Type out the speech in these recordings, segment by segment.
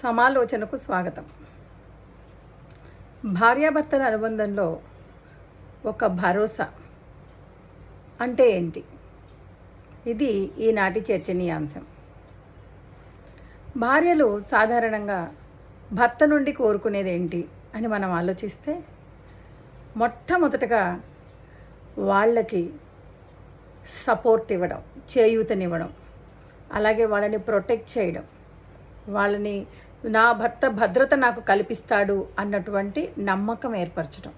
సమాలోచనకు స్వాగతం. భార్యాభర్తల అనుబంధంలో ఒక భరోసా అంటే ఏంటి? ఇది ఈనాటి చర్చనీయాంశం. భార్యలు సాధారణంగా భర్త నుండి కోరుకునేది ఏంటి అని మనం ఆలోచిస్తే, మొట్టమొదటగా వాళ్ళకి సపోర్ట్ ఇవ్వడం, చేయూతనివ్వడం, అలాగే వాళ్ళని ప్రొటెక్ట్ చేయడం, వాళ్ళని నా భర్త భద్రత నాకు కల్పిస్తాడు అన్నటువంటి నమ్మకం ఏర్పరచడం.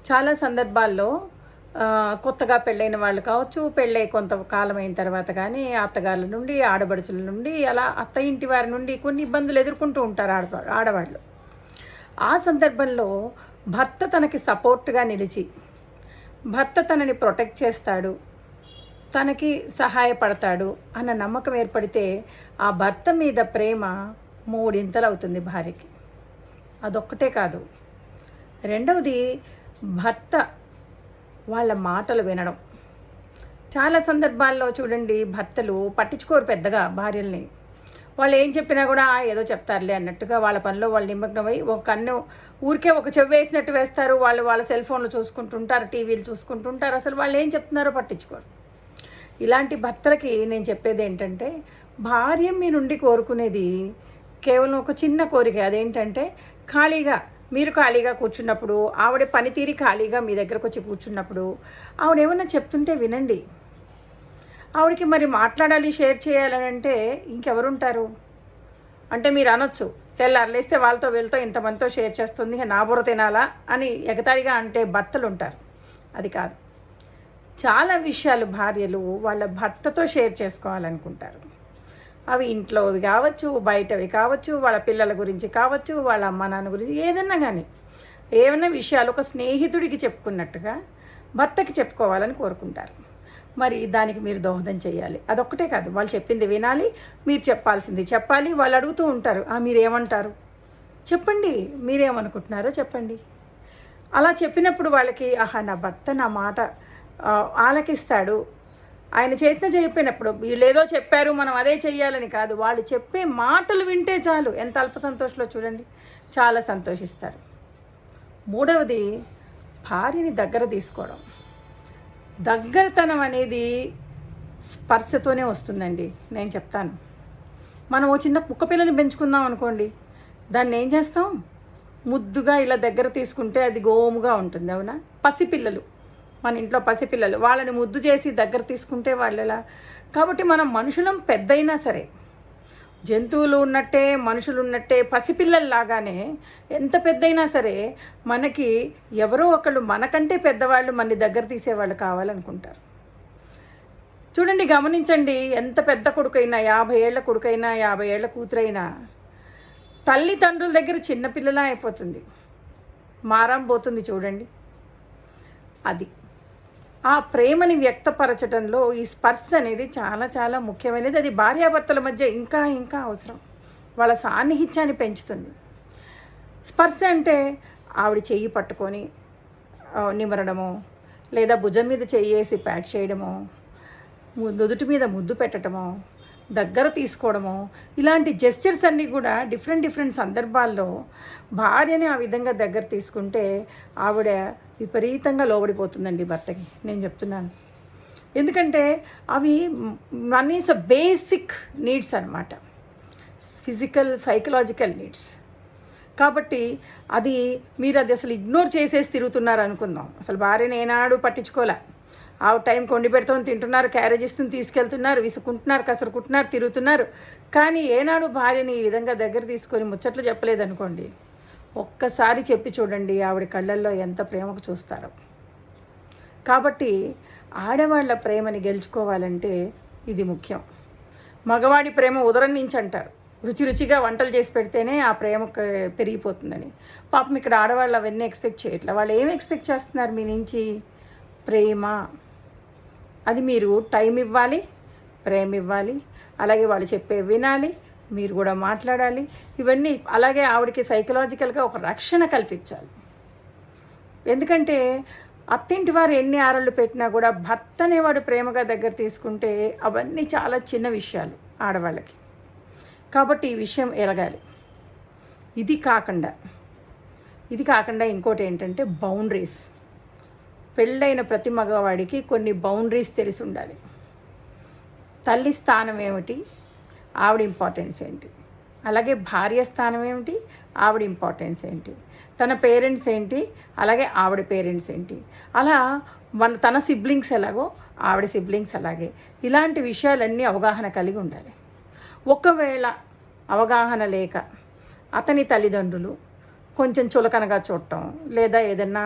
చాలా సందర్భాల్లో కొత్తగా పెళ్ళైన వాళ్ళు కావచ్చు, పెళ్ళై కొంతకాలం అయిన తర్వాత కానీ అత్తగారుల నుండి, ఆడబడుచుల నుండి, అలా అత్త ఇంటి వారి నుండి కొన్ని ఇబ్బందులు ఎదుర్కొంటూ ఉంటారు ఆడవాళ్ళు. ఆ సందర్భంలో భర్త తనకి సపోర్ట్గా నిలిచి, భర్త తనని ప్రొటెక్ట్ చేస్తాడు, తనకి సహాయపడతాడు అన్న నమ్మకం ఏర్పడితే ఆ భర్త మీద ప్రేమ మూడింతలు అవుతుంది భార్యకి. అదొక్కటే కాదు, రెండవది భర్త వాళ్ళ మాటలు వినడం. చాలా సందర్భాల్లో చూడండి, భర్తలు పట్టించుకోరు పెద్దగా భార్యల్ని. వాళ్ళు ఏం చెప్పినా కూడా ఏదో చెప్తారులే అన్నట్టుగా వాళ్ళ పనిలో వాళ్ళు నిమగ్నమై ఒక కన్ను ఊరికే ఒక చెవి వేసినట్టు వేస్తారు. వాళ్ళ సెల్ ఫోన్లు చూసుకుంటుంటారు, టీవీలు చూసుకుంటుంటారు, అసలు వాళ్ళు ఏం చెప్తున్నారో పట్టించుకోరు. ఇలాంటి భర్తలకి నేను చెప్పేది ఏంటంటే, భార్య మీ నుండి కోరుకునేది కేవలం ఒక చిన్న కోరిక. అదేంటంటే, మీరు ఖాళీగా కూర్చున్నప్పుడు, ఆవిడ పనితీరి ఖాళీగా మీ దగ్గరకు వచ్చి కూర్చున్నప్పుడు ఆవిడ ఏమన్నా చెప్తుంటే వినండి. ఆవిడకి మరి మాట్లాడాలి, షేర్ చేయాలని అంటే ఇంకెవరుంటారు? అంటే మీరు అనొచ్చు, తెల్లారులేస్తే వాళ్ళతో వీళ్ళతో ఇంతమందితో షేర్ చేస్తుంది, నా బుర్ర తినాలా అని ఎగతాళిగా అంటే భర్తలు ఉంటారు. అది కాదు. చాలా విషయాలు భార్యలు వాళ్ళ భర్తతో షేర్ చేసుకోవాలనుకుంటారు. అవి ఇంట్లోవి కావచ్చు, బయటవి కావచ్చు, వాళ్ళ పిల్లల గురించి కావచ్చు, వాళ్ళ అమ్మ నాన్న గురించి, ఏదన్నా కానీ ఏమైనా విషయాలు ఒక స్నేహితుడికి చెప్పుకున్నట్టుగా భర్తకి చెప్పుకోవాలని కోరుకుంటారు. మరి దానికి మీరు దోహదం చేయాలి. అదొక్కటే కాదు, వాళ్ళు చెప్పింది వినాలి, మీరు చెప్పాల్సింది చెప్పాలి. వాళ్ళు అడుగుతూ ఉంటారు, మీరేమంటారు చెప్పండి, మీరేమనుకుంటున్నారో చెప్పండి. అలా చెప్పినప్పుడు వాళ్ళకి నా భర్త నా మాట ఆలకిస్తాడు, ఆయన చేసిన చెప్పినప్పుడు వీళ్ళేదో చెప్పారు మనం అదే చెయ్యాలని కాదు, వాళ్ళు చెప్పే మాటలు వింటే చాలు ఎంత అల్ప సంతోషంలో చూడండి, చాలా సంతోషిస్తారు. మూడవది, భార్యని దగ్గర తీసుకోవడం. దగ్గరతనం అనేది స్పర్శతోనే వస్తుందండి. నేను చెప్తాను, మనం ఓ చిన్న కుక్క పిల్లని పెంచుకుందాం అనుకోండి, దాన్ని ఏం చేస్తాం? ముద్దుగా ఇలా దగ్గర తీసుకుంటే అది గోముగా ఉంటుంది, అవునా? పసిపిల్లలు, మన ఇంట్లో పసిపిల్లలు, వాళ్ళని ముద్దు చేసి దగ్గర తీసుకుంటే వాళ్ళు ఎలా? కాబట్టి మనం మనుషులం, పెద్దయినా సరే జంతువులు ఉన్నట్టే, మనుషులు ఉన్నట్టే, పసిపిల్లల్లాగానే ఎంత పెద్దయినా సరే మనకి ఎవరో ఒకళ్ళు మనకంటే పెద్దవాళ్ళు మన దగ్గర తీసేవాళ్ళు కావాలనుకుంటారు. చూడండి, గమనించండి, ఎంత పెద్ద కొడుకైనా, 50 ఏళ్ల కొడుకైనా, 50 ఏళ్ల కూతురైనా తల్లిదండ్రుల దగ్గర చిన్నపిల్లలా అయిపోతుంది, మారం పోతుంది. చూడండి, అది ఆ ప్రేమని వ్యక్తపరచడంలో ఈ స్పర్శ అనేది చాలా చాలా ముఖ్యమైనది. అది భార్యాభర్తల మధ్య ఇంకా ఇంకా అవసరం, వాళ్ళ సాన్నిహిత్యాన్ని పెంచుతుంది. స్పర్శ అంటే ఆవిడ చెయ్యి పట్టుకొని నిమరడమో, లేదా భుజం మీద చెయ్యేసి ప్యాక్ చేయడమో, నుదుటి మీద ముద్దు పెట్టడమో, దగ్గర తీసుకోవడమో, ఇలాంటి జెస్చర్స్ అన్నీ కూడా డిఫరెంట్ సందర్భాల్లో భార్యని ఆ విధంగా దగ్గర తీసుకుంటే ఆవిడ విపరీతంగా లోబడిపోతుందండి భర్తకి, నేను చెప్తున్నాను. ఎందుకంటే అవి మనీస్ బేసిక్ నీడ్స్ అన్నమాట, ఫిజికల్ సైకలాజికల్ నీడ్స్. కాబట్టి మీరు అది అసలు ఇగ్నోర్ చేసేసి తిరుగుతున్నారు అనుకుందాం. అసలు భార్యని ఏనాడు పట్టించుకోలే, టైం కొండి పెడుతుంది, తింటున్నారు, క్యారేజ్ ఇస్తుంది, తీసుకెళ్తున్నారు, విసుకుంటున్నారు, కసురుకుంటున్నారు, తిరుగుతున్నారు. కానీ ఏనాడు భార్యని ఈ విధంగా దగ్గర తీసుకొని ముచ్చట్లు చెప్పలేదనుకోండి, ఒక్కసారి చెప్పి చూడండి ఆవిడ కళ్ళల్లో ఎంత ప్రేమకు చూస్తారో. కాబట్టి ఆడవాళ్ళ ప్రేమని గెలుచుకోవాలంటే ఇది ముఖ్యం. మగవాడి ప్రేమ ఉదరం నుంచి అంటారు, రుచిగా వంటలు చేసి పెడితేనే ఆ ప్రేమ పెరిగిపోతుందని. పాపం ఇక్కడ ఆడవాళ్ళు అవన్నీ ఎక్స్పెక్ట్ చేయట్లేదు. వాళ్ళు ఏమి ఎక్స్పెక్ట్ చేస్తున్నారు మీ నుంచి? ప్రేమ. అది మీరు టైం ఇవ్వాలి, ప్రేమ ఇవ్వాలి, అలాగే వాళ్ళు చెప్పే వినాలి, మీరు కూడా మాట్లాడాలి. ఇవన్నీ అలాగే ఆవిడకి సైకలాజికల్గా ఒక రక్షణ కల్పించాలి. ఎందుకంటే అత్తింటి వారు ఎన్ని ఆరళ్ళు పెట్టినా కూడా భర్త అనేవాడు ప్రేమగా దగ్గర తీసుకుంటే అవన్నీ చాలా చిన్న విషయాలు ఆడవాళ్ళకి. కాబట్టి ఈ విషయం ఎరగాలి. ఇది కాకుండా ఇంకోటి ఏంటంటే బౌండరీస్. పెళ్ళైన ప్రతి మగవాడికి కొన్ని బౌండరీస్ తెలిసి ఉండాలి. తల్లి స్థానం ఏమిటి, ఆవిడ ఇంపార్టెన్స్ ఏంటి, అలాగే భార్య స్థానం ఏమిటి, ఆవిడ ఇంపార్టెన్స్ ఏంటి, తన పేరెంట్స్ ఏంటి, అలాగే ఆవిడ పేరెంట్స్ ఏంటి, అలా తన సిబ్లింగ్స్ ఎలాగో ఆవిడ సిబ్లింగ్స్ అలాగే, ఇలాంటి విషయాలన్నీ అవగాహన కలిగి ఉండాలి. ఒకవేళ అవగాహన లేక అతని తల్లిదండ్రులు కొంచెం చులకనగా చూడటం, లేదా ఏదన్నా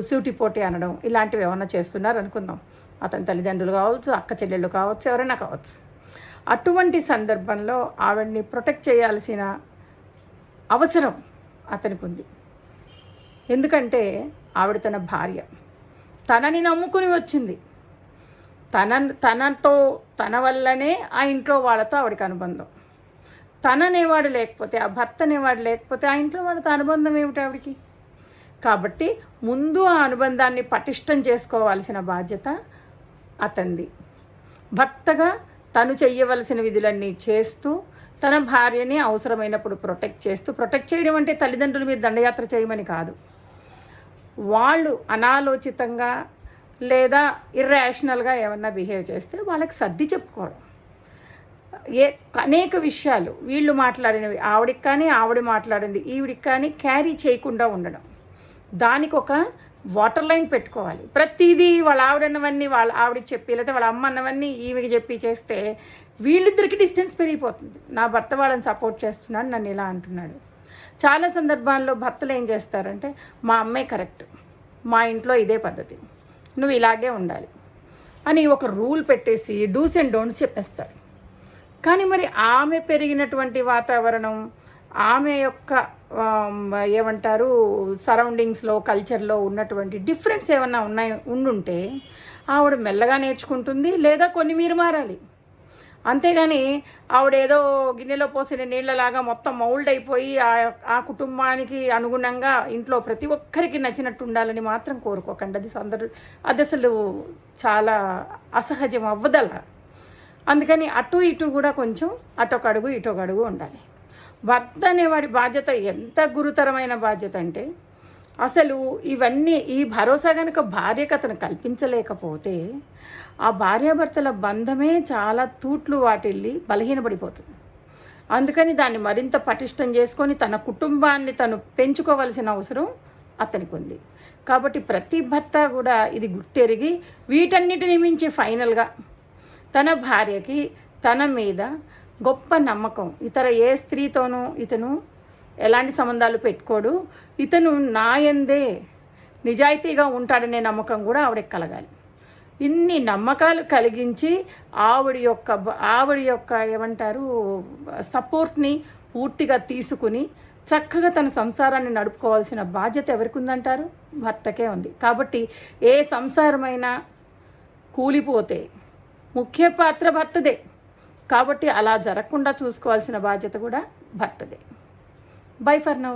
సూటిపోటీ అనడం, ఇలాంటివి ఏమన్నా చేస్తున్నారు అనుకుందాం. అతని తల్లిదండ్రులు కావచ్చు, అక్క చెల్లెళ్ళు కావచ్చు, ఎవరైనా కావచ్చు. అటువంటి సందర్భంలో ఆవిడ్ని ప్రొటెక్ట్ చేయాల్సిన అవసరం అతనికి ఉంది. ఎందుకంటే ఆవిడ తన భార్య, తనని నమ్ముకుని వచ్చింది. తన వల్లనే ఆ ఇంట్లో వాళ్ళతో ఆవిడకి అనుబంధం. తననేవాడు లేకపోతే, ఆ భర్త అనేవాడు లేకపోతే ఆ ఇంట్లో వాళ్ళతో అనుబంధం ఏమిటి ఆవిడికి? కాబట్టి ముందు ఆ అనుబంధాన్ని పటిష్టం చేసుకోవాల్సిన బాధ్యత అతనిది. భర్తగా తను చెయ్యవలసిన విధులన్నీ చేస్తూ తన భార్యని అవసరమైనప్పుడు ప్రొటెక్ట్ చేయడం అంటే తల్లిదండ్రుల మీద దండయాత్ర చేయమని కాదు. వాళ్ళు అనాలోచితంగా లేదా ఇర్రాషనల్గా ఏమన్నా బిహేవ్ చేస్తే వాళ్ళకి సర్ది చెప్పుకోవడం. అనేక విషయాలు వీళ్ళు మాట్లాడినవి ఆవిడికి కానీ, ఆవిడ మాట్లాడింది ఈవిడికి కానీ క్యారీ చేయకుండా ఉండడం. దానికి ఒక వాటర్ లైన్ పెట్టుకోవాలి. ప్రతిదీ వాళ్ళ ఆవిడన్నవన్నీ వాళ్ళ ఆవిడకి చెప్పి, లేకపోతే వాళ్ళ అమ్మ అన్నవన్నీ ఈమెకి చెప్పి చేస్తే వీళ్ళిద్దరికి డిస్టెన్స్ పెరిగిపోతుంది. నా భర్త వాళ్ళని సపోర్ట్ చేస్తున్నాడు, నన్ను ఇలా అంటున్నాడు. చాలా సందర్భాల్లో భర్తలు ఏం చేస్తారంటే, మా అమ్మే కరెక్ట్, మా ఇంట్లో ఇదే పద్ధతి, నువ్వు ఇలాగే ఉండాలి అని ఒక రూల్ పెట్టేసి డూస్ అండ్ డోంట్స్ చెప్పేస్తారు. కానీ మరి ఆమె పెరిగినటువంటి వాతావరణం, ఆమె యొక్క ఏమంటారు సరౌండింగ్స్లో, కల్చర్లో ఉన్నటువంటి డిఫరెన్స్ ఏమన్నా ఉండుంటే ఆవిడ మెల్లగా నేర్చుకుంటుంది, లేదా కొన్ని మీరు మారాలి. అంతేగాని ఆవిడేదో గిన్నెలో పోసిన నీళ్ళలాగా మొత్తం మౌల్డ్ అయిపోయి ఆ కుటుంబానికి అనుగుణంగా ఇంట్లో ప్రతి ఒక్కరికి నచ్చినట్టు ఉండాలని మాత్రం కోరుకోకండి. అది అసలు చాలా అసహజం అవ్వదల. అందుకని అటు ఇటు కూడా కొంచెం అటొక అడుగు ఇటొక అడుగు ఉండాలి. భర్త అనేవాడి బాధ్యత ఎంత గురుతరమైన బాధ్యత అంటే, అసలు ఇవన్నీ ఈ భరోసా కనుక భార్యకు అతను కల్పించలేకపోతే ఆ భార్యాభర్తల బంధమే చాలా తూట్లు వాటిల్లి బలహీనపడిపోతుంది. అందుకని దాన్ని మరింత పటిష్టం చేసుకొని తన కుటుంబాన్ని తను పెంచుకోవాల్సిన అవసరం అతనికి ఉంది. కాబట్టి ప్రతి భర్త కూడా ఇది గుర్తెరిగి వీటన్నిటిని మించి ఫైనల్గా తన భార్యకి తన మీద గొప్ప నమ్మకం, ఇతర ఏ స్త్రీతోనూ ఇతను ఎలాంటి సంబంధాలు పెట్టుకోడు, ఇతను నా యందే నిజాయితీగా ఉంటాడనే నమ్మకం కూడా ఆవిడకి కలగాలి. ఇన్ని నమ్మకాలు కలిగించి ఆవిడ యొక్క ఏమంటారు సపోర్ట్ని పూర్తిగా తీసుకుని చక్కగా తన సంసారాన్ని నడుపుకోవాల్సిన బాధ్యత ఎవరికి ఉందంటారు? భర్తకే ఉంది. కాబట్టి ఏ సంసారమైనా కూలిపోతే ముఖ్య పాత్ర భర్తదే. కాబట్టి అలా జరగకుండా చూసుకోవాల్సిన బాధ్యత కూడా భర్తదే. By for now.